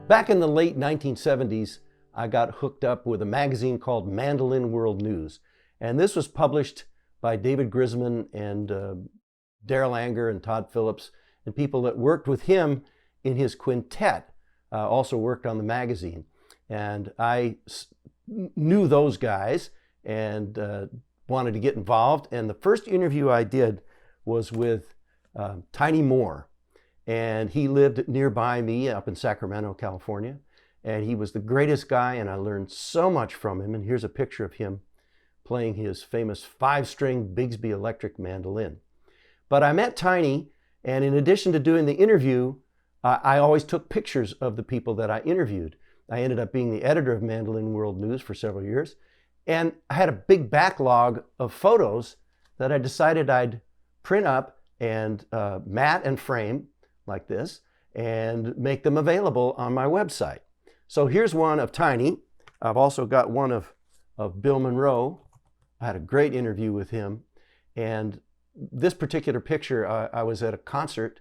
Back in the late 1970s, I got hooked up with a magazine called Mandolin World News. And this was published by David Grisman and Daryl Anger and Todd Phillips, and people that worked with him in his quintet, also worked on the magazine. And I knew those guys and wanted to get involved. And the first interview I did was with Tiny Moore. And he lived nearby me up in Sacramento, California. And he was the greatest guy, and I learned so much from him. And here's a picture of him playing his famous 5-string Bigsby electric mandolin. But I met Tiny, and in addition to doing the interview, I always took pictures of the people that I interviewed. I ended up being the editor of Mandolin World News for several years. And I had a big backlog of photos that I decided I'd print up and mat and frame like this and make them available on my website. So here's one of Tiny. I've also got one of Bill Monroe. I had a great interview with him. And this particular picture, I was at a concert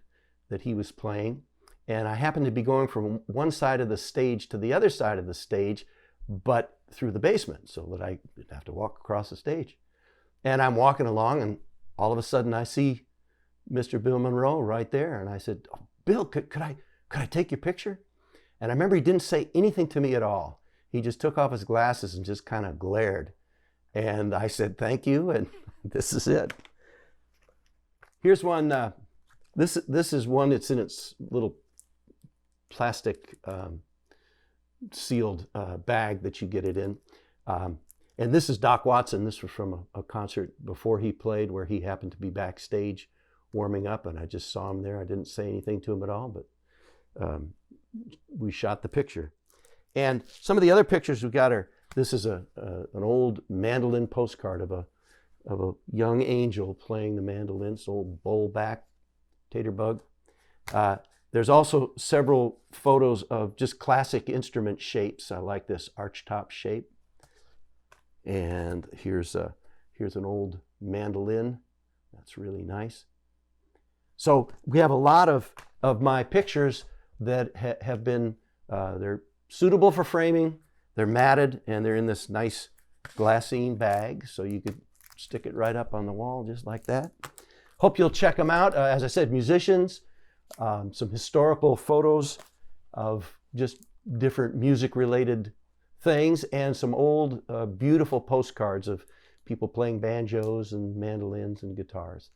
that he was playing, and I happened to be going from one side of the stage to the other side of the stage, but through the basement, so that I didn't have to walk across the stage. And I'm walking along, and all of a sudden I see Mr. Bill Monroe right there. And I said, "Oh, Bill, could I take your picture?" And I remember he didn't say anything to me at all. He just took off his glasses and just kind of glared. And I said, "Thank you," and this is it. Here's one. This is one that's in its little plastic sealed bag that you get it in. And this is Doc Watson. This was from a concert before he played, where he happened to be backstage warming up, and I just saw him there. I didn't say anything to him at all, but we shot the picture. And some of the other pictures we got are, this is an old mandolin postcard of a young angel playing the mandolin, this old bowl back tater bug. There's also several photos of just classic instrument shapes. I like this archtop shape. And here's an old mandolin. That's really nice. So we have a lot of my pictures that have been, they're suitable for framing, they're matted, and they're in this nice glassine bag, so you could stick it right up on the wall just like that. Hope you'll check them out. As I said, musicians, some historical photos of just different music-related things, and some old, beautiful postcards of people playing banjos and mandolins and guitars.